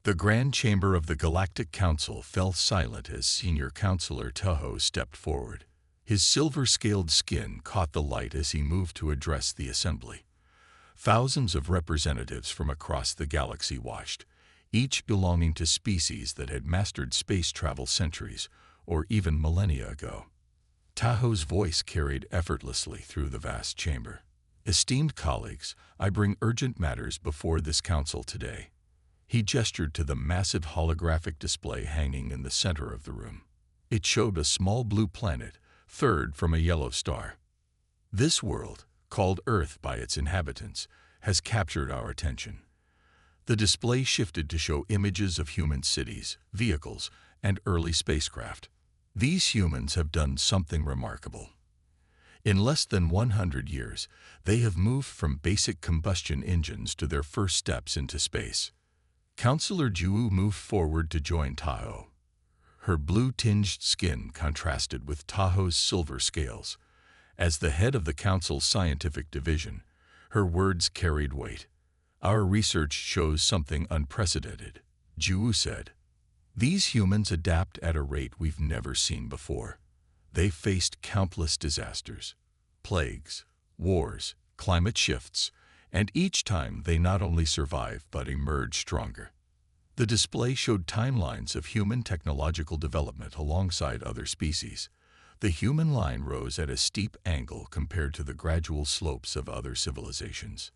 The Grand Chamber of the Galactic Council fell silent as Senior Counselor Tahoe stepped forward. His silver-scaled skin caught the light as he moved to address the assembly. Thousands of representatives from across the galaxy watched, each belonging to species that had mastered space travel centuries or even millennia ago. Tahoe's voice carried effortlessly through the vast chamber. "Esteemed colleagues, I bring urgent matters before this council today." He gestured to the massive holographic display hanging in the center of the room. It showed a small blue planet, third from a yellow star. This world, called Earth by its inhabitants, has captured our attention. The display shifted to show images of human cities, vehicles, and early spacecraft. These humans have done something remarkable. In less than 100 years, they have moved from basic combustion engines to their first steps into space. Counselor Ju moved forward to join Tahoe. Her blue-tinged skin contrasted with Tahoe's silver scales. As the head of the Council's scientific division, her words carried weight. "Our research shows something unprecedented," Ju said. "These humans adapt at a rate we've never seen before. They faced countless disasters, plagues, wars, climate shifts, and each time they not only survived but emerged stronger." The display showed timelines of human technological development alongside other species. The human line rose at a steep angle compared to the gradual slopes of other civilizations.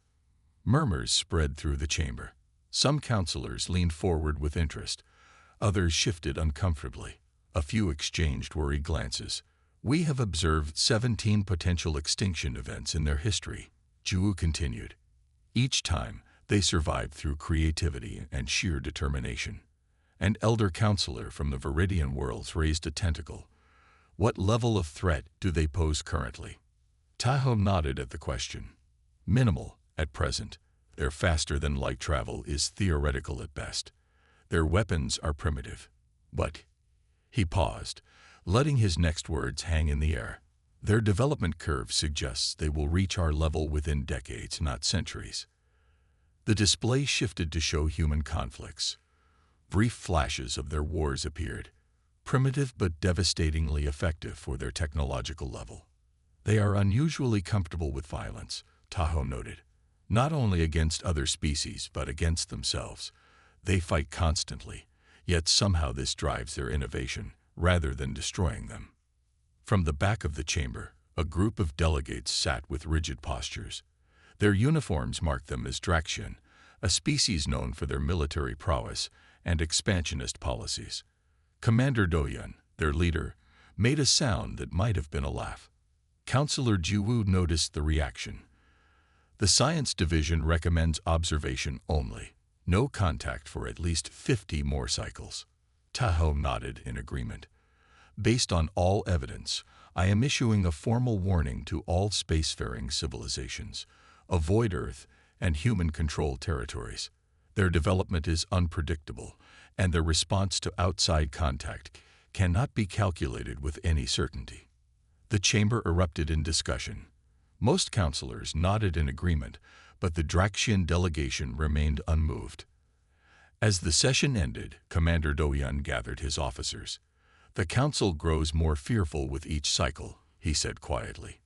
Murmurs spread through the chamber. Some counselors leaned forward with interest. Others shifted uncomfortably. A few exchanged worried glances. "We have observed 17 potential extinction events in their history," Ju continued. "Each time, they survived through creativity and sheer determination." An elder counselor from the Viridian worlds raised a tentacle. "What level of threat do they pose currently?" Tahoe nodded at the question. "Minimal, at present. Their faster-than-light travel is theoretical at best. Their weapons are primitive. But—" he paused, letting his next words hang in the air. "Their development curve suggests they will reach our level within decades, not centuries." The display shifted to show human conflicts. Brief flashes of their wars appeared, primitive but devastatingly effective for their technological level. "They are unusually comfortable with violence," Tahoe noted. "Not only against other species, but against themselves. They fight constantly, yet somehow this drives their innovation, rather than destroying them." From the back of the chamber, a group of delegates sat with rigid postures. Their uniforms marked them as Draxian, a species known for their military prowess and expansionist policies. Commander Doyun, their leader, made a sound that might have been a laugh. Counselor Jiwoo noticed the reaction. "The Science Division recommends observation only. No contact for at least 50 more cycles." Tahoe nodded in agreement. "Based on all evidence, I am issuing a formal warning to all spacefaring civilizations. Avoid Earth and human-controlled territories. Their development is unpredictable, and their response to outside contact cannot be calculated with any certainty." The chamber erupted in discussion. Most counselors nodded in agreement, but the Draxian delegation remained unmoved. As the session ended, Commander Doyun gathered his officers. "The council grows more fearful with each cycle," he said quietly.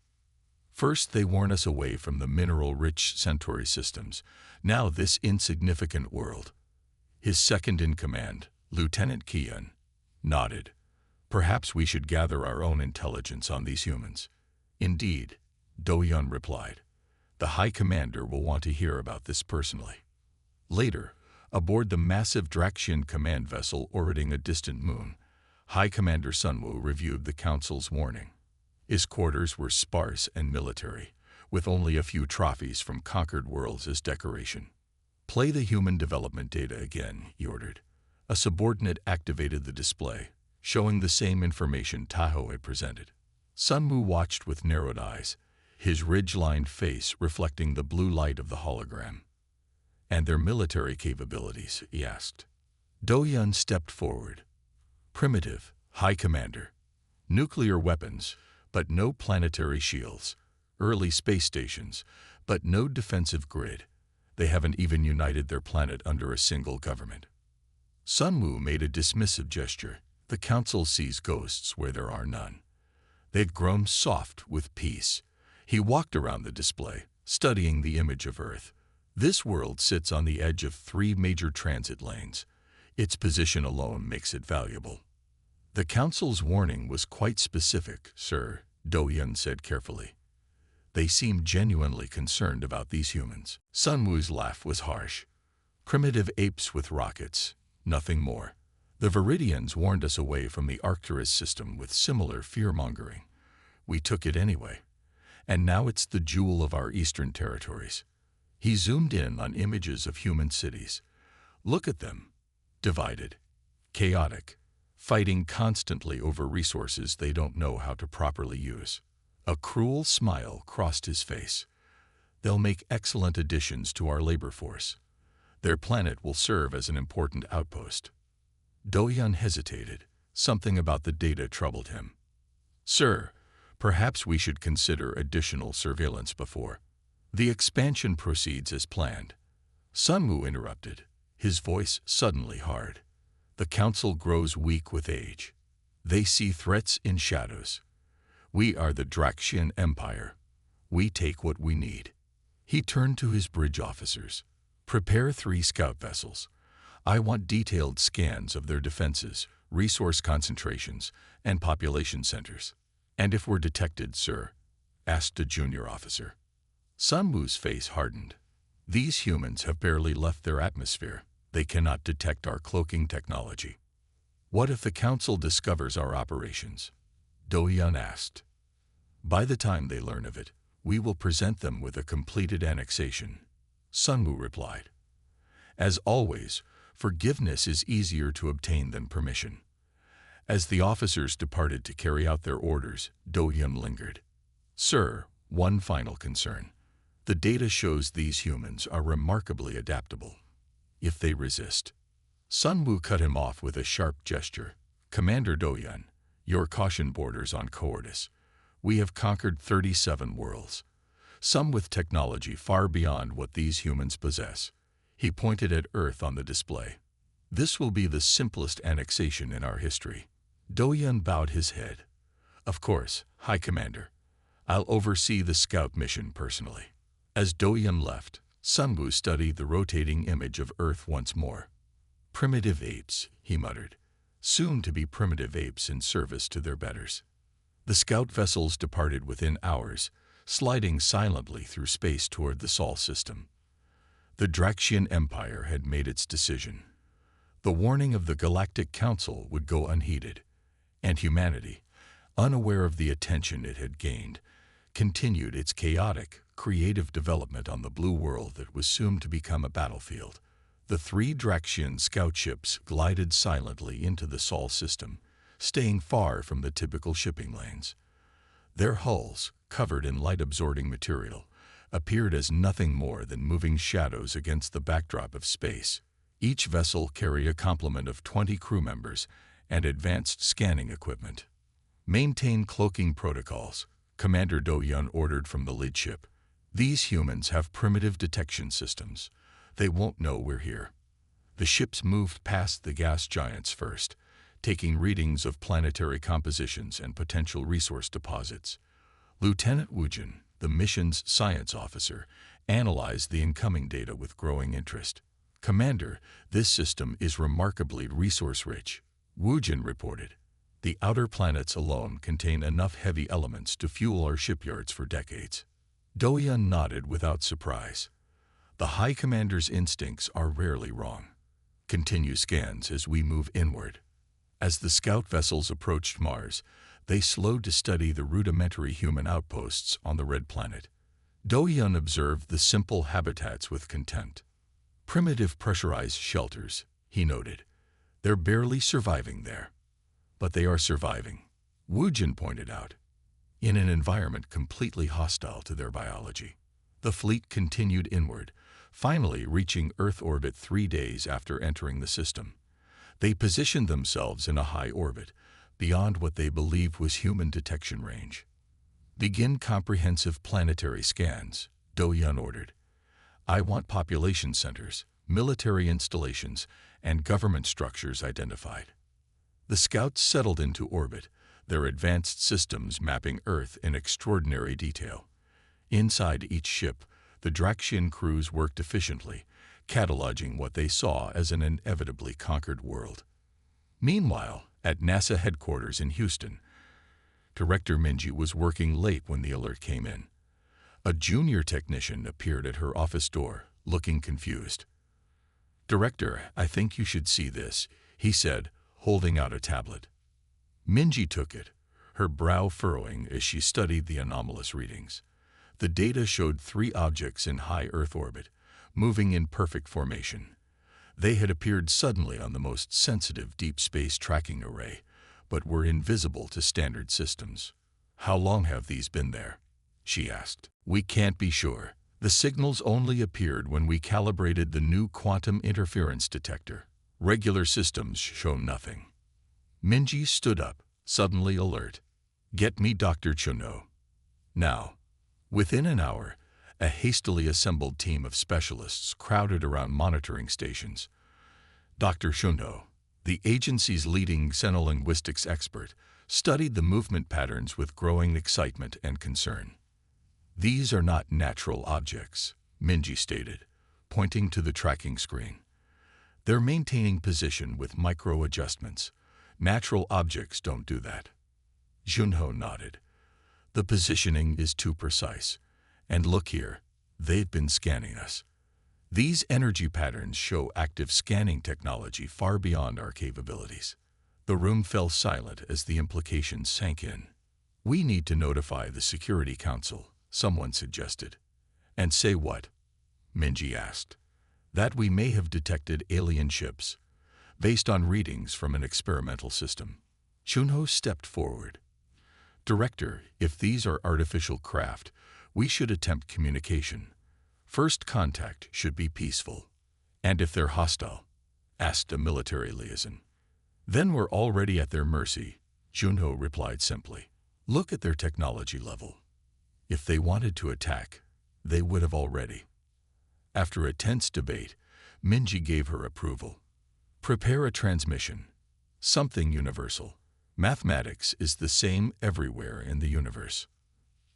"First they warn us away from the mineral-rich Centauri systems, now this insignificant world." His second-in-command, Lieutenant Kian, nodded. "Perhaps we should gather our own intelligence on these humans." "Indeed," Doyun replied. "The High Commander will want to hear about this personally." Later, aboard the massive Draxian command vessel orbiting a distant moon, High Commander Sunwoo reviewed the Council's warning. His quarters were sparse and military, with only a few trophies from conquered worlds as decoration. "Play the human development data again," he ordered. A subordinate activated the display, showing the same information Tahoe had presented. Sunwoo watched with narrowed eyes, his ridge-lined face reflecting the blue light of the hologram. "And their military capabilities?" he asked. Doyun stepped forward. "Primitive, High Commander. Nuclear weapons, but no planetary shields. Early space stations, but no defensive grid. They haven't even united their planet under a single government." Sun Wu made a dismissive gesture. The council sees ghosts where there are none. They'd grown soft with peace. He walked around the display, studying the image of Earth. This world sits on the edge of 3 major transit lanes. Its position alone makes it valuable. The council's warning was quite specific, sir, Doyan said carefully. They seemed genuinely concerned about these humans. Sun Wu's laugh was harsh. Primitive apes with rockets, nothing more. The Viridians warned us away from the Arcturus system with similar fear-mongering. We took it anyway. And now it's the jewel of our eastern territories. He zoomed in on images of human cities. Look at them. Divided. Chaotic. Fighting constantly over resources they don't know how to properly use. A cruel smile crossed his face. They'll make excellent additions to our labor force. Their planet will serve as an important outpost. Doyan hesitated. Something about the data troubled him. Sir, perhaps we should consider additional surveillance before the expansion proceeds as planned. Sun Wu interrupted, his voice suddenly hard. The council grows weak with age. They see threats in shadows. We are the Draxian Empire. We take what we need. He turned to his bridge officers. Prepare 3 scout vessels. I want detailed scans of their defenses, resource concentrations, and population centers. And if we're detected, sir? Asked a junior officer. Sun Wu's face hardened. These humans have barely left their atmosphere. They cannot detect our cloaking technology. What if the council discovers our operations? Doyan asked. By the time they learn of it, we will present them with a completed annexation. Sun Wu replied. As always, forgiveness is easier to obtain than permission. As the officers departed to carry out their orders, Doyan lingered. Sir, one final concern. The data shows these humans are remarkably adaptable. If they resist. Sun Wu cut him off with a sharp gesture. Commander Doyan, your caution borders on cowardice. We have conquered 37 worlds, some with technology far beyond what these humans possess. He pointed at Earth on the display. This will be the simplest annexation in our history. Doyan bowed his head. Of course, High Commander. I'll oversee the scout mission personally. As Doyan left, Sun Wu studied the rotating image of Earth once more. Primitive apes, he muttered. Soon to be primitive apes in service to their betters. The scout vessels departed within hours, sliding silently through space toward the Sol system. The Draxian Empire had made its decision. The warning of the Galactic Council would go unheeded, and humanity, unaware of the attention it had gained, continued its chaotic, creative development on the blue world that was soon to become a battlefield. The 3 Draxian scout ships glided silently into the Sol system, staying far from the typical shipping lanes. Their hulls, covered in light-absorbing material, appeared as nothing more than moving shadows against the backdrop of space. Each vessel carried a complement of 20 crew members and advanced scanning equipment. Maintain cloaking protocols, Commander Doyan ordered from the lead ship. These humans have primitive detection systems. They won't know we're here. The ships moved past the gas giants first, taking readings of planetary compositions and potential resource deposits. Lieutenant Wujin, the mission's science officer, analyzed the incoming data with growing interest. Commander, this system is remarkably resource-rich, Wujin reported. The outer planets alone contain enough heavy elements to fuel our shipyards for decades. Doyan nodded without surprise. The High Commander's instincts are rarely wrong. Continue scans as we move inward. As the scout vessels approached Mars, they slowed to study the rudimentary human outposts on the Red Planet. Doyan observed the simple habitats with contempt. Primitive pressurized shelters, he noted. They're barely surviving there. But they are surviving, Wujin pointed out, in an environment completely hostile to their biology. The fleet continued inward, finally reaching Earth orbit 3 days after entering the system. They positioned themselves in a high orbit, beyond what they believed was human detection range. Begin comprehensive planetary scans, Doyan ordered. I want population centers, military installations, and government structures identified. The scouts settled into orbit, their advanced systems mapping Earth in extraordinary detail. Inside each ship, the Draxian crews worked efficiently, cataloging what they saw as an inevitably conquered world. Meanwhile, at NASA headquarters in Houston, Director Minji was working late when the alert came in. A junior technician appeared at her office door, looking confused. "Director, I think you should see this," he said, holding out a tablet. Minji took it, her brow furrowing as she studied the anomalous readings. The data showed 3 objects in high Earth orbit, moving in perfect formation. They had appeared suddenly on the most sensitive deep space tracking array, but were invisible to standard systems. "How long have these been there?" she asked. "We can't be sure. The signals only appeared when we calibrated the new quantum interference detector. Regular systems show nothing." Minji stood up, suddenly alert. "Get me Dr. Chono. Now." Within an hour, a hastily assembled team of specialists crowded around monitoring stations. Dr. Chono, the agency's leading xenolinguistics expert, studied the movement patterns with growing excitement and concern. "These are not natural objects," Minji stated, pointing to the tracking screen. "They're maintaining position with micro-adjustments. Natural objects don't do that." Junho nodded. "The positioning is too precise. And look here, they've been scanning us. These energy patterns show active scanning technology far beyond our capabilities." The room fell silent as the implications sank in. "We need to notify the Security Council," someone suggested. "And say what?" Minji asked. "That we may have detected alien ships, based on readings from an experimental system." Junho stepped forward. "Director, if these are artificial craft, we should attempt communication. First contact should be peaceful." "And if they're hostile?" asked a military liaison. "Then we're already at their mercy," Junho replied simply. "Look at their technology level. If they wanted to attack, they would have already." After a tense debate, Minji gave her approval. "Prepare a transmission. Something universal. Mathematics is the same everywhere in the universe."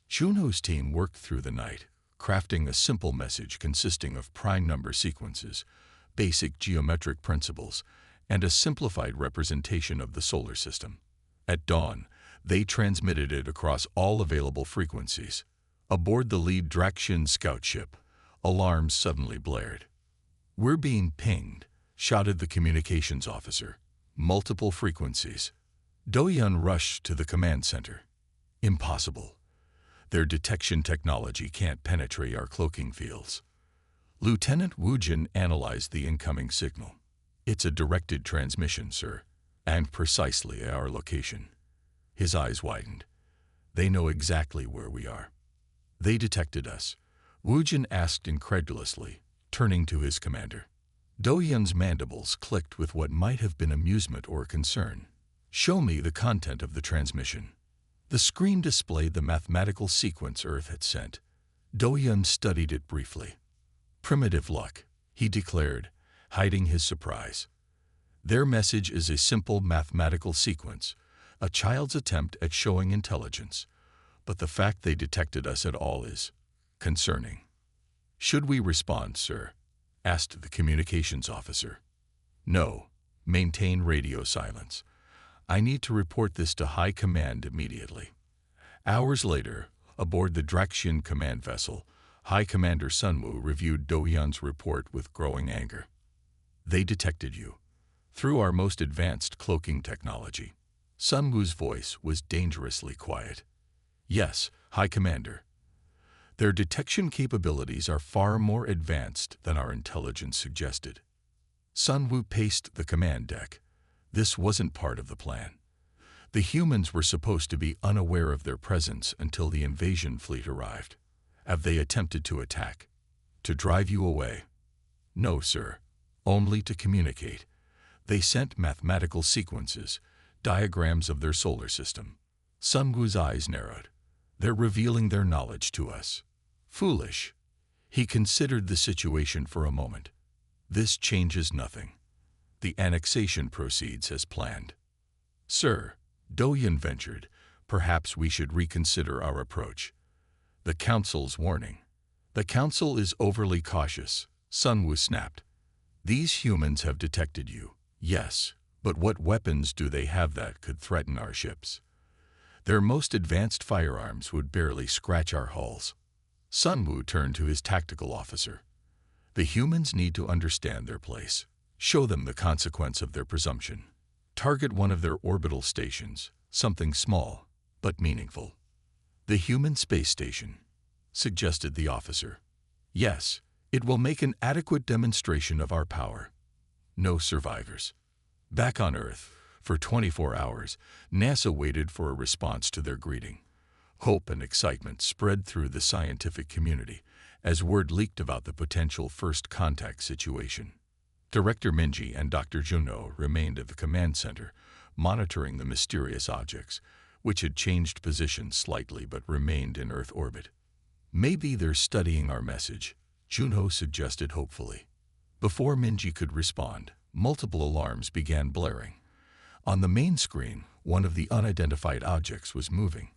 Junho's team worked through the night, crafting a simple message consisting of prime number sequences, basic geometric principles, and a simplified representation of the solar system. At dawn, they transmitted it across all available frequencies. Aboard the lead Draxian scout ship, alarms suddenly blared. "We're being pinged," shouted the communications officer. "Multiple frequencies." Do-Yun rushed to the command center. "Impossible. Their detection technology can't penetrate our cloaking fields." Lieutenant Wujin analyzed the incoming signal. "It's a directed transmission, sir, and precisely at our location." His eyes widened. "They know exactly where we are." "They detected us?" Wujin asked incredulously, turning to his commander. Do-Yun's mandibles clicked with what might have been amusement or concern. "Show me the content of the transmission." The screen displayed the mathematical sequence Earth had sent. Do-Yun studied it briefly. "Primitive luck," he declared, hiding his surprise. "Their message is a simple mathematical sequence, a child's attempt at showing intelligence. But the fact they detected us at all is concerning." "Should we respond, sir?" asked the communications officer. "No. Maintain radio silence. I need to report this to High Command immediately." Hours later, aboard the Draxian command vessel, High Commander Sunwoo reviewed Do-Yun's report with growing anger. "They detected you, through our most advanced cloaking technology." Sunwoo's voice was dangerously quiet. "Yes, High Commander. Their detection capabilities are far more advanced than our intelligence suggested." Sunwoo paced the command deck. This wasn't part of the plan. The humans were supposed to be unaware of their presence until the invasion fleet arrived. "Have they attempted to attack? To drive you away?" "No, sir. Only to communicate. They sent mathematical sequences, diagrams of their solar system." Sunwoo's eyes narrowed. "They're revealing their knowledge to us." "Foolish." He considered the situation for a moment. This changes nothing. The annexation proceeds as planned. Sir, Doyen ventured, perhaps we should reconsider our approach. The Council's warning. The Council is overly cautious, Sunwoo snapped. These humans have detected you, yes, but what weapons do they have that could threaten our ships? Their most advanced firearms would barely scratch our hulls. Sunwoo turned to his tactical officer. The humans need to understand their place. Show them the consequence of their presumption. Target one of their orbital stations, something small, but meaningful. The human space station, suggested the officer. Yes, it will make an adequate demonstration of our power. No survivors. Back on Earth, for 24 hours, NASA waited for a response to their greeting. Hope and excitement spread through the scientific community as word leaked about the potential first contact situation. Director Minji and Dr. Juno remained at the command center, monitoring the mysterious objects, which had changed position slightly but remained in Earth orbit. Maybe they're studying our message, Juno suggested hopefully. Before Minji could respond, multiple alarms began blaring. On the main screen, one of the unidentified objects was moving,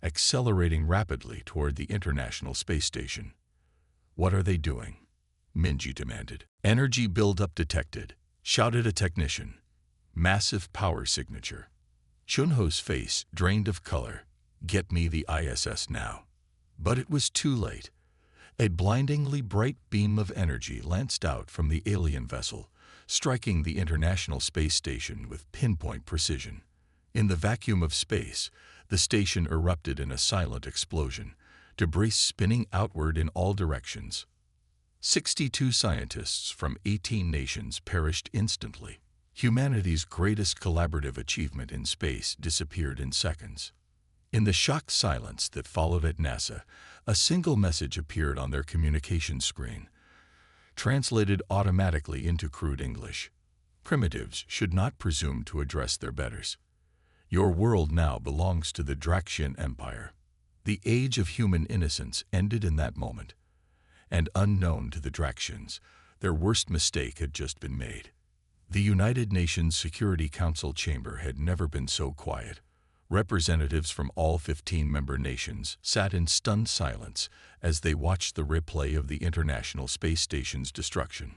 accelerating rapidly toward the International Space Station. What are they doing? Minji demanded. Energy buildup detected, shouted a technician. Massive power signature. Chunho's face drained of color. Get me the ISS now. But it was too late. A blindingly bright beam of energy lanced out from the alien vessel, striking the International Space Station with pinpoint precision. In the vacuum of space, the station erupted in a silent explosion, debris spinning outward in all directions. 62 scientists from 18 nations perished instantly. Humanity's greatest collaborative achievement in space disappeared in seconds. In the shocked silence that followed at NASA, a single message appeared on their communication screen, translated automatically into crude English. Primitives should not presume to address their betters. Your world now belongs to the Draxian Empire. The age of human innocence ended in that moment. And unknown to the Draxians, their worst mistake had just been made. The United Nations Security Council chamber had never been so quiet. Representatives from all 15 member nations sat in stunned silence as they watched the replay of the International Space Station's destruction.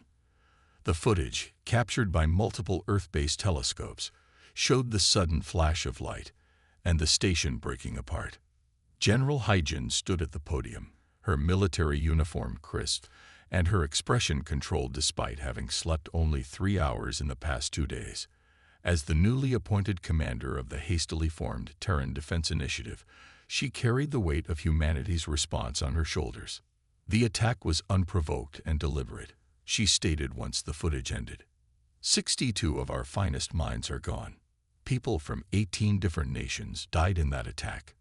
The footage, captured by multiple Earth-based telescopes, showed the sudden flash of light and the station breaking apart. General Hyjin stood at the podium, her military uniform crisp and her expression controlled despite having slept only 3 hours in the past 2 days. As the newly appointed commander of the hastily formed Terran Defense Initiative, she carried the weight of humanity's response on her shoulders. The attack was unprovoked and deliberate, she stated once the footage ended. 62 of our finest minds are gone. People from 18 different nations died in that attack.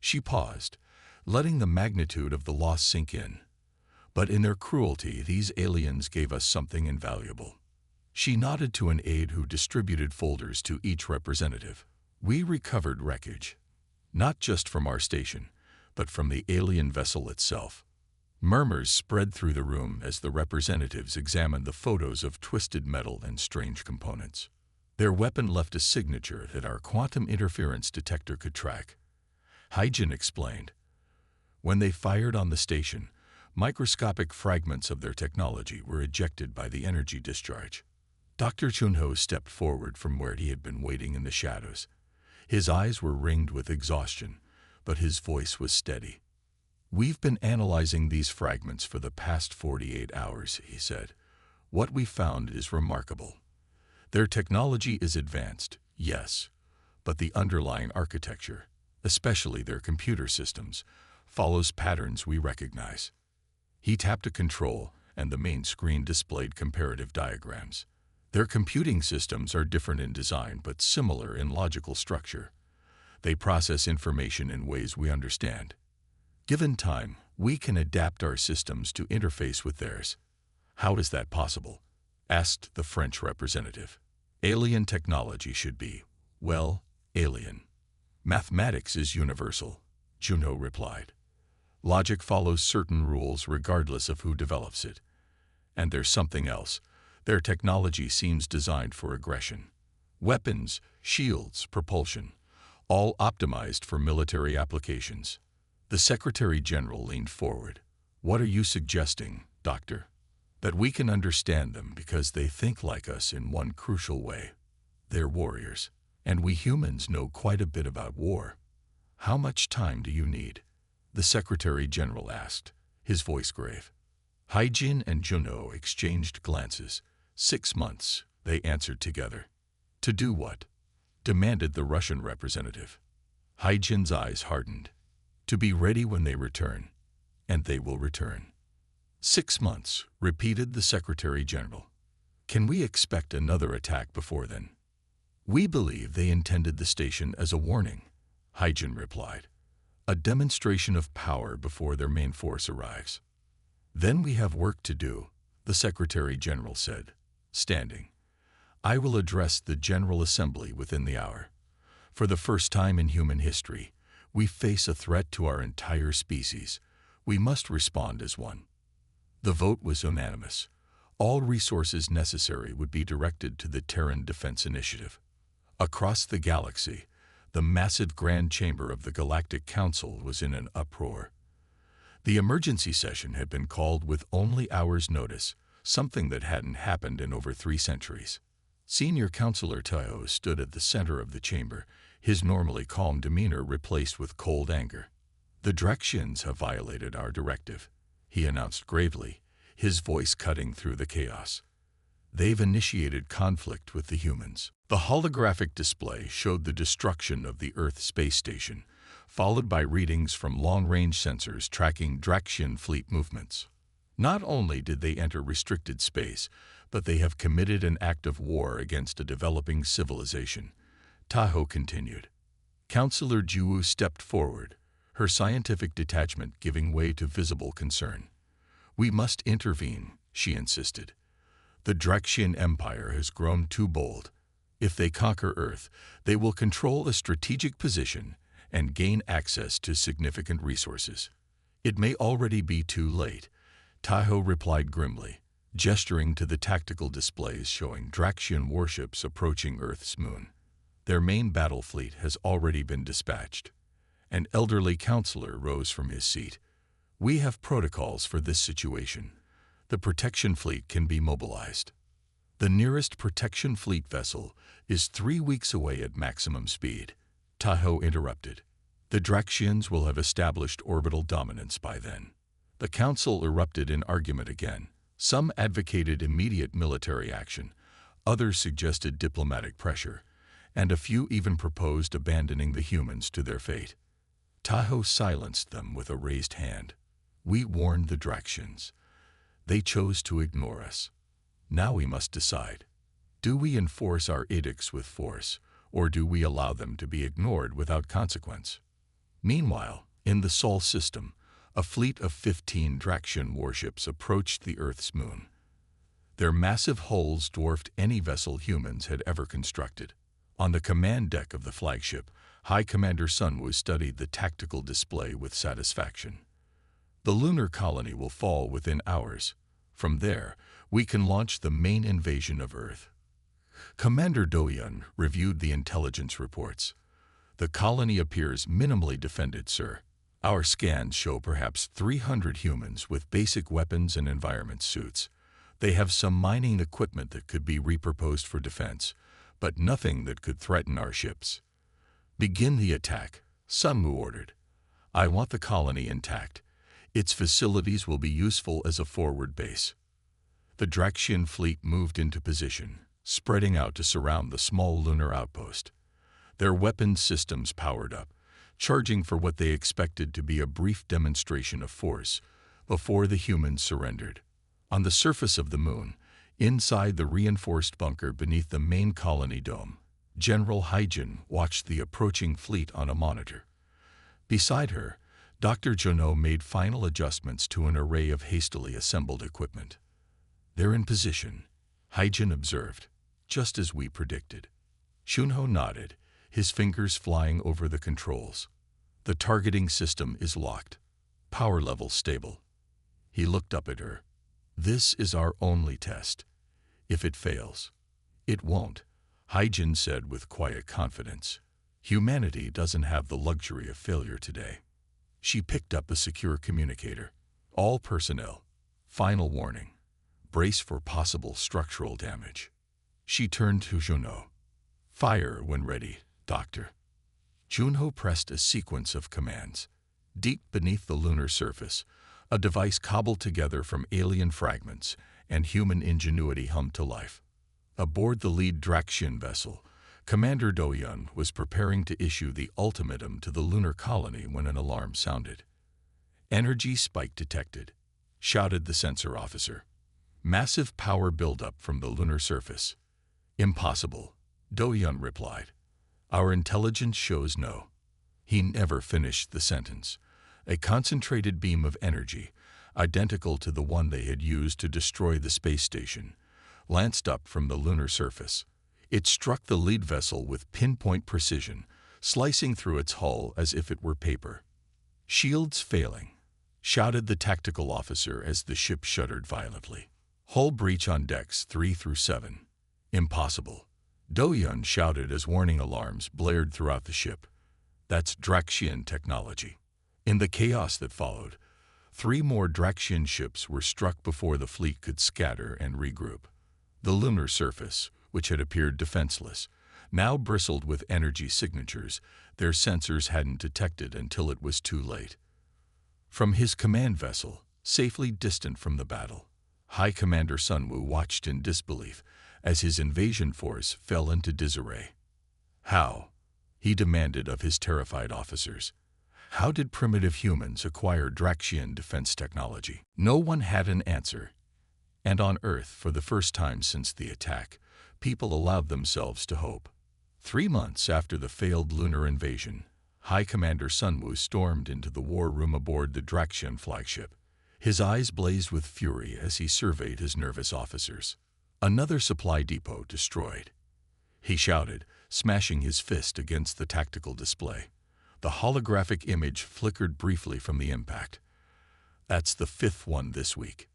She paused, letting the magnitude of the loss sink in. But in their cruelty, these aliens gave us something invaluable. She nodded to an aide who distributed folders to each representative. We recovered wreckage, not just from our station, but from the alien vessel itself. Murmurs spread through the room as the representatives examined the photos of twisted metal and strange components. Their weapon left a signature that our quantum interference detector could track. Hyjin explained. When they fired on the station, microscopic fragments of their technology were ejected by the energy discharge. Dr. Chunho stepped forward from where he had been waiting in the shadows. His eyes were ringed with exhaustion, but his voice was steady. We've been analyzing these fragments for the past 48 hours, he said. What we found is remarkable. Their technology is advanced, yes, but the underlying architecture, especially their computer systems, follows patterns we recognize. He tapped a control, and the main screen displayed comparative diagrams. Their computing systems are different in design but similar in logical structure. They process information in ways we understand. Given time, we can adapt our systems to interface with theirs. How is that possible? Asked the French representative. Alien technology should be, well, alien. Mathematics is universal, Juno replied. Logic follows certain rules regardless of who develops it. And there's something else. Their technology seems designed for aggression. Weapons, shields, propulsion, all optimized for military applications. The Secretary General leaned forward. "What are you suggesting, Doctor?" "That we can understand them because they think like us in one crucial way. They're warriors, and we humans know quite a bit about war." "How much time do you need?" the Secretary General asked, his voice grave. Haijin and Juno exchanged glances. 6 months, they answered together. "To do what?" demanded the Russian representative. Haijin's eyes hardened. "To be ready when they return, and they will return." 6 months, repeated the Secretary General. "Can we expect another attack before then?" "We believe they intended the station as a warning," Haijin replied. "A demonstration of power before their main force arrives." "Then we have work to do," the Secretary General said, standing. "I will address the General Assembly within the hour. For the first time in human history, we face a threat to our entire species. We must respond as one." The vote was unanimous. All resources necessary would be directed to the Terran Defense Initiative. Across the galaxy, the massive Grand Chamber of the Galactic Council was in an uproar. The emergency session had been called with only hours' notice, something that hadn't happened in over 3 centuries. Senior Counselor Tayo stood at the center of the chamber, his normally calm demeanor replaced with cold anger. "The Draxians have violated our directive," he announced gravely, his voice cutting through the chaos. "They've initiated conflict with the humans." The holographic display showed the destruction of the Earth space station, followed by readings from long-range sensors tracking Draxian fleet movements. "Not only did they enter restricted space, but they have committed an act of war against a developing civilization," Tahoe continued. Counselor Juwu stepped forward, her scientific detachment giving way to visible concern. "We must intervene," she insisted. "The Draxian Empire has grown too bold. If they conquer Earth, they will control a strategic position and gain access to significant resources." "It may already be too late," Tahoe replied grimly, gesturing to the tactical displays showing Draxian warships approaching Earth's moon. "Their main battle fleet has already been dispatched." An elderly counselor rose from his seat. "We have protocols for this situation. The protection fleet can be mobilized." "The nearest protection fleet vessel is 3 weeks away at maximum speed," Tahoe interrupted. "The Draxians will have established orbital dominance by then." The council erupted in argument again. Some advocated immediate military action, others suggested diplomatic pressure, and a few even proposed abandoning the humans to their fate. Tahoe silenced them with a raised hand. "We warned the Draxians. They chose to ignore us. Now we must decide. Do we enforce our edicts with force, or do we allow them to be ignored without consequence?" Meanwhile, in the Sol system, a fleet of 15 Draxian warships approached the Earth's moon. Their massive hulls dwarfed any vessel humans had ever constructed. On the command deck of the flagship, High Commander Sunwoo studied the tactical display with satisfaction. "The lunar colony will fall within hours. From there, we can launch the main invasion of Earth." Commander Doyun reviewed the intelligence reports. "The colony appears minimally defended, sir. Our scans show perhaps 300 humans with basic weapons and environment suits. They have some mining equipment that could be repurposed for defense, but nothing that could threaten our ships." "Begin the attack," Sunwoo ordered. "I want the colony intact. Its facilities will be useful as a forward base." The Draxian fleet moved into position, spreading out to surround the small lunar outpost. Their weapons systems powered up, charging for what they expected to be a brief demonstration of force before the humans surrendered. On the surface of the moon, inside the reinforced bunker beneath the main colony dome, General Haijin watched the approaching fleet on a monitor. Beside her, Dr. Juno made final adjustments to an array of hastily assembled equipment. "They're in position," Haijin observed, "just as we predicted." Shunho nodded, his fingers flying over the controls. "The targeting system is locked. Power level stable." He looked up at her. "This is our only test. If it fails, it won't, Hyjin said with quiet confidence. Humanity doesn't have the luxury of failure today. She picked up a secure communicator. All personnel. Final warning. Brace for possible structural damage. She turned to Junho. Fire when ready, Doctor. Junho pressed a sequence of commands. Deep beneath the lunar surface, a device cobbled together from alien fragments and human ingenuity hummed to life. Aboard the lead Draxian vessel, Commander Do-yun was preparing to issue the ultimatum to the lunar colony when an alarm sounded. Energy spike detected, shouted the sensor officer. Massive power buildup from the lunar surface. Impossible, Do-yun replied. Our intelligence shows no. He never finished the sentence. A concentrated beam of energy, identical to the one they had used to destroy the space station, lanced up from the lunar surface. It struck the lead vessel with pinpoint precision, slicing through its hull as if it were paper. Shields failing, shouted the tactical officer as the ship shuddered violently. Hull breach on decks 3 through 7. Impossible, Do-yun shouted as warning alarms blared throughout the ship. That's Draxian technology. In the chaos that followed, 3 more Draxian ships were struck before the fleet could scatter and regroup. The lunar surface, which had appeared defenseless, now bristled with energy signatures their sensors hadn't detected until it was too late. From his command vessel, safely distant from the battle, High Commander Sunwoo watched in disbelief as his invasion force fell into disarray. How? He demanded of his terrified officers. How did primitive humans acquire Draxian defense technology? No one had an answer. And on Earth, for the first time since the attack, people allowed themselves to hope. 3 months after the failed lunar invasion, High Commander Sunwoo stormed into the war room aboard the Draxian flagship. His eyes blazed with fury as he surveyed his nervous officers. Another supply depot destroyed. He shouted, smashing his fist against the tactical display. The holographic image flickered briefly from the impact. That's the 5th one this week.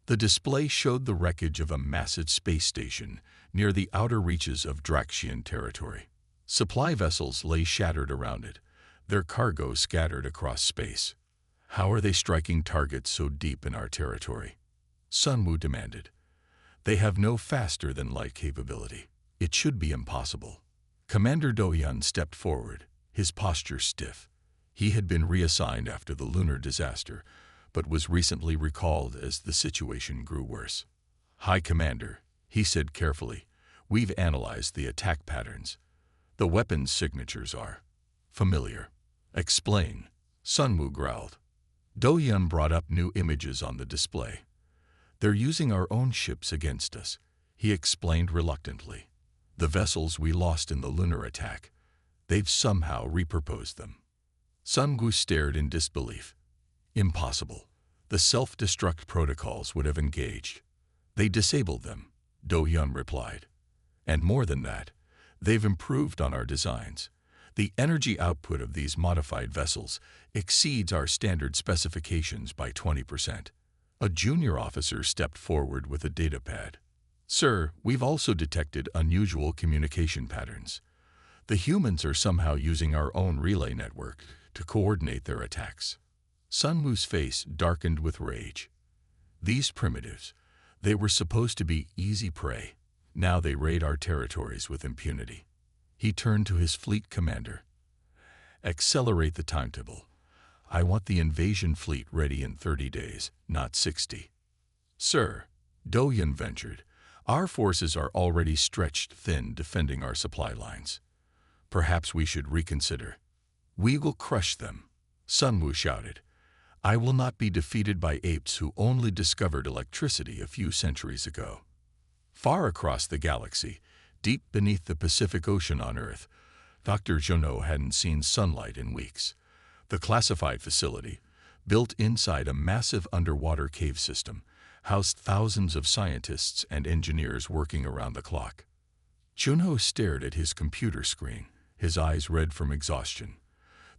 The display showed the wreckage of a massive space station near the outer reaches of Draxian territory. Supply vessels lay shattered around it, their cargo scattered across space. How are they striking targets so deep in our territory? Sunwoo demanded. They have no faster-than-light capability. It should be impossible. Commander Do-yun stepped forward, his posture stiff. He had been reassigned after the lunar disaster, but was recently recalled as the situation grew worse. High Commander, he said carefully, we've analyzed the attack patterns. The weapons signatures are familiar. Explain, Sunwoo growled. Do-yun brought up new images on the display. They're using our own ships against us, he explained reluctantly. The vessels we lost in the lunar attack, they've somehow repurposed them. Sunwoo stared in disbelief. Impossible. The self-destruct protocols would have engaged. They disabled them, Do-yun replied. And more than that, they've improved on our designs. The energy output of these modified vessels exceeds our standard specifications by 20%. A junior officer stepped forward with a datapad. Sir, we've also detected unusual communication patterns. The humans are somehow using our own relay network to coordinate their attacks. Sunwoo's face darkened with rage. These primitives, they were supposed to be easy prey. Now they raid our territories with impunity. He turned to his fleet commander. Accelerate the timetable. I want the invasion fleet ready in 30 days, not 60. Sir, Do-yun ventured, our forces are already stretched thin defending our supply lines. Perhaps we should reconsider. We will crush them, Sunwoo shouted. I will not be defeated by apes who only discovered electricity a few centuries ago. Far across the galaxy, deep beneath the Pacific Ocean on Earth, Dr. Junho hadn't seen sunlight in weeks. The classified facility, built inside a massive underwater cave system, housed thousands of scientists and engineers working around the clock. Junho stared at his computer screen, his eyes red from exhaustion.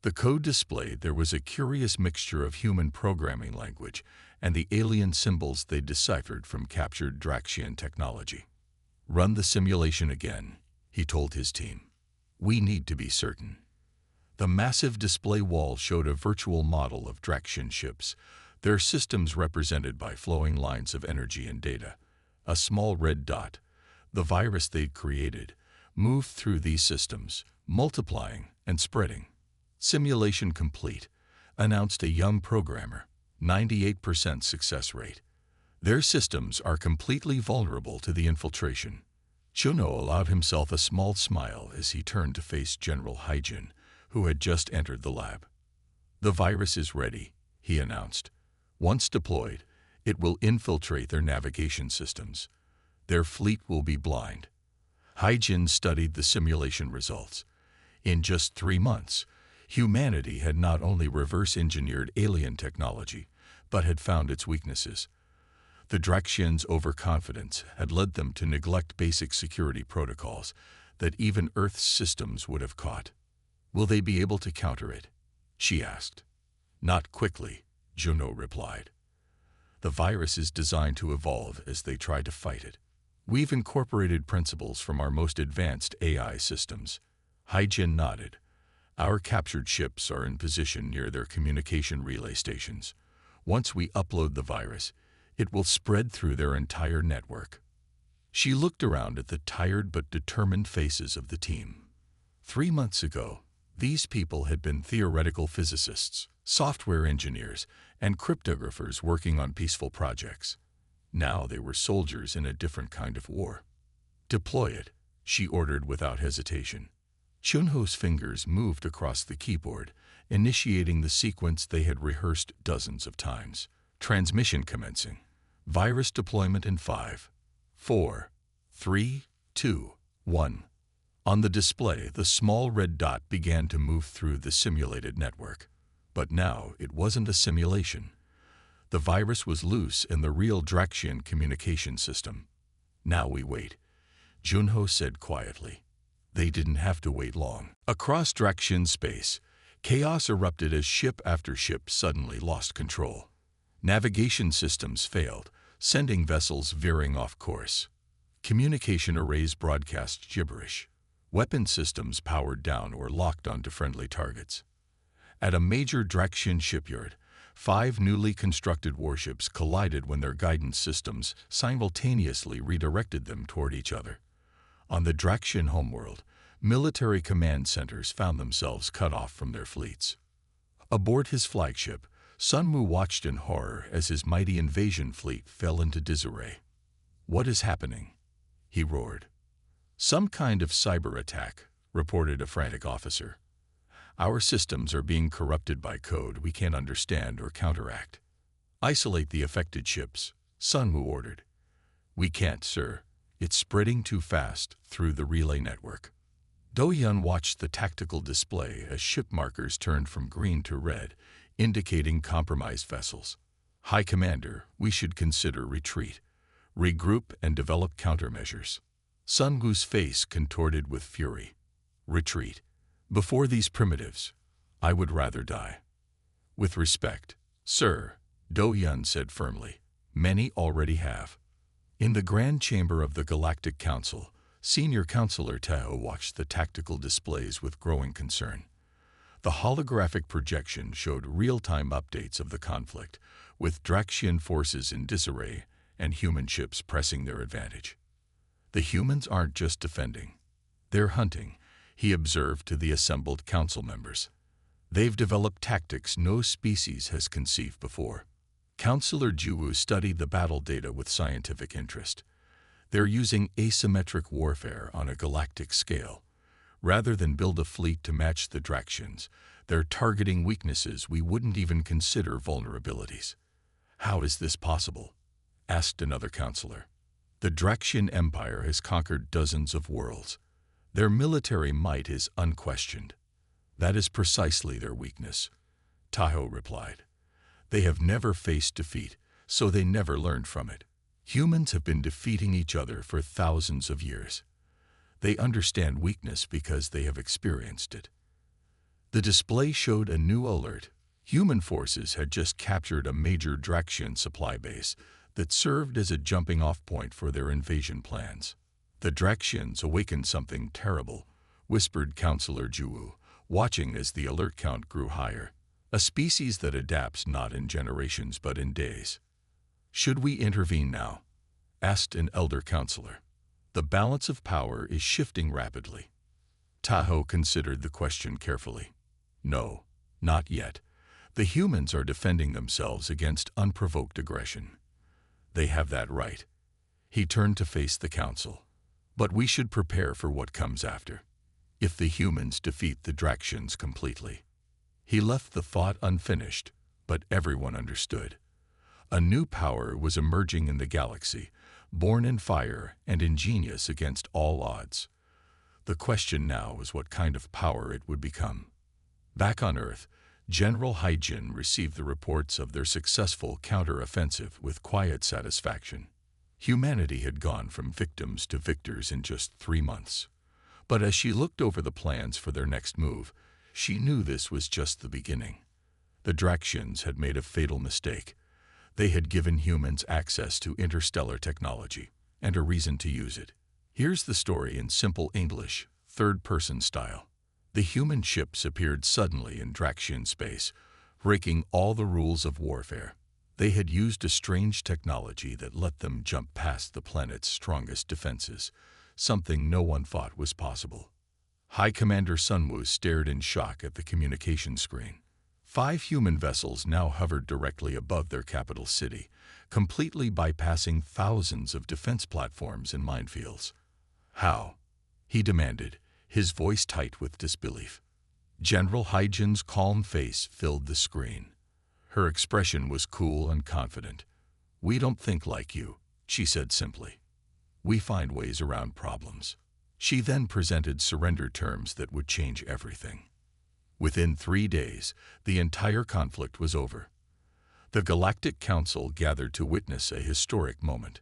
The code displayed there was a curious mixture of human programming language and the alien symbols they deciphered from captured Draxian technology. "Run the simulation again," he told his team. "We need to be certain." The massive display wall showed a virtual model of Draxian ships, their systems represented by flowing lines of energy and data. A small red dot, the virus they'd created, moved through these systems, multiplying and spreading. "Simulation complete," announced a young programmer, 98% success rate. "Their systems are completely vulnerable to the infiltration." Juno allowed himself a small smile as he turned to face General Hyjin, who had just entered the lab. "The virus is ready," he announced. "Once deployed, it will infiltrate their navigation systems. Their fleet will be blind." Hyjin studied the simulation results. In just 3 months, humanity had not only reverse-engineered alien technology, but had found its weaknesses. The Draxians' overconfidence had led them to neglect basic security protocols that even Earth's systems would have caught. "Will they be able to counter it?" she asked. "Not quickly," Juno replied. "The virus is designed to evolve as they try to fight it. We've incorporated principles from our most advanced AI systems." Hyjin nodded. "Our captured ships are in position near their communication relay stations. Once we upload the virus, it will spread through their entire network." She looked around at the tired but determined faces of the team. 3 months ago, these people had been theoretical physicists, software engineers, and cryptographers working on peaceful projects. Now they were soldiers in a different kind of war. "Deploy it," she ordered without hesitation. Chunho's fingers moved across the keyboard, initiating the sequence they had rehearsed dozens of times. "Transmission commencing. Virus deployment in 5, 4, 3, 2, 1. On the display, the small red dot began to move through the simulated network. But now it wasn't a simulation. The virus was loose in the real Draxian communication system. "Now we wait," Junho said quietly. They didn't have to wait long. Across Draxian space, chaos erupted as ship after ship suddenly lost control. Navigation systems failed, sending vessels veering off course. Communication arrays broadcast gibberish. Weapon systems powered down or locked onto friendly targets. At a major Draxian shipyard, 5 newly constructed warships collided when their guidance systems simultaneously redirected them toward each other. On the Draxian homeworld, military command centers found themselves cut off from their fleets. Aboard his flagship, Sunmu watched in horror as his mighty invasion fleet fell into disarray. "What is happening?" he roared. "Some kind of cyber attack," reported a frantic officer. "Our systems are being corrupted by code we can't understand or counteract. Isolate the affected ships," Sunmu ordered. "We can't, sir. It's spreading too fast through the relay network." Do-hyun watched the tactical display as ship markers turned from green to red, indicating compromised vessels. "High Commander, we should consider retreat. Regroup and develop countermeasures." Sungu's face contorted with fury. "Retreat. Before these primitives, I would rather die." "With respect, sir," Do-hyun said firmly, "many already have." In the Grand Chamber of the Galactic Council, Senior Counselor Taho watched the tactical displays with growing concern. The holographic projection showed real-time updates of the conflict, with Draxian forces in disarray and human ships pressing their advantage. "The humans aren't just defending. They're hunting," he observed to the assembled council members. "They've developed tactics no species has conceived before." Counselor Juwu studied the battle data with scientific interest. "They're using asymmetric warfare on a galactic scale. Rather than build a fleet to match the Draxians, they're targeting weaknesses we wouldn't even consider vulnerabilities." "How is this possible?" asked another counselor. "The Draxian Empire has conquered dozens of worlds. Their military might is unquestioned. That is precisely their weakness," Taho replied. "They have never faced defeat, so they never learned from it. Humans have been defeating each other for thousands of years. They understand weakness because they have experienced it." The display showed a new alert. Human forces had just captured a major Draxian supply base that served as a jumping-off point for their invasion plans. The Draxians awakened something terrible, whispered Counselor Juwu, watching as the alert count grew higher. A species that adapts not in generations but in days. Should we intervene now? Asked an elder counselor. The balance of power is shifting rapidly. Tahoe considered the question carefully. No, not yet. The humans are defending themselves against unprovoked aggression. They have that right. He turned to face the council. But we should prepare for what comes after. If the humans defeat the Draxians completely. He left the thought unfinished, but everyone understood. A new power was emerging in the galaxy, born in fire and ingenious against all odds. The question now was what kind of power it would become. Back on Earth, General Hyjin received the reports of their successful counter-offensive with quiet satisfaction. Humanity had gone from victims to victors in just 3 months. But as she looked over the plans for their next move, she knew this was just the beginning. The Draxians had made a fatal mistake. They had given humans access to interstellar technology and a reason to use it. Here's the story in simple English, third-person style. The human ships appeared suddenly in Draxian space, breaking all the rules of warfare. They had used a strange technology that let them jump past the planet's strongest defenses, something no one thought was possible. High Commander Sunwoo stared in shock at the communication screen. 5 human vessels now hovered directly above their capital city, completely bypassing thousands of defense platforms and minefields. How? He demanded, his voice tight with disbelief. General Hyjin's calm face filled the screen. Her expression was cool and confident. "We don't think like you," she said simply. "We find ways around problems." She then presented surrender terms that would change everything. Within 3 days, the entire conflict was over. The Galactic Council gathered to witness a historic moment.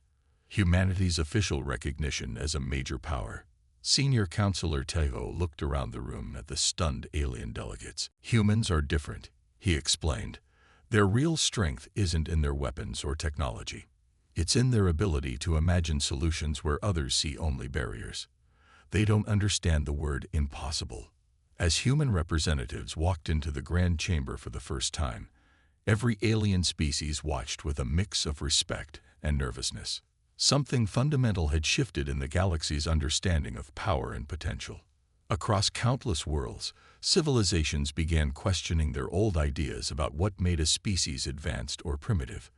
Humanity's official recognition as a major power. Senior Counselor Tahoe looked around the room at the stunned alien delegates. "Humans are different," he explained. "Their real strength isn't in their weapons or technology. It's in their ability to imagine solutions where others see only barriers. They don't understand the word impossible." As human representatives walked into the Grand Chamber for the first time, every alien species watched with a mix of respect and nervousness. Something fundamental had shifted in the galaxy's understanding of power and potential. Across countless worlds, civilizations began questioning their old ideas about what made a species advanced or primitive.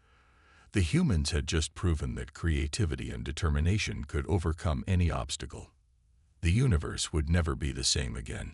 The humans had just proven that creativity and determination could overcome any obstacle. The universe would never be the same again.